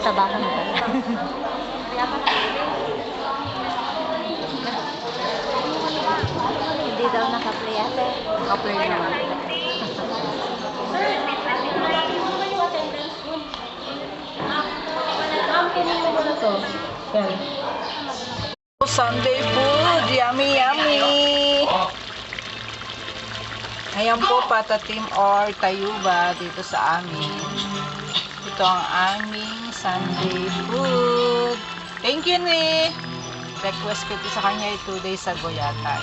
tabakan mo pala. Hindi daw naka-play ate. Naka-play naman. Sunday food, yummy yummy. Ayan po, patatim or tayuba dito sa amin. Ito ang aming Sunday food. Thank you, ni. Request ko ito sa kanya 2 days ago yata.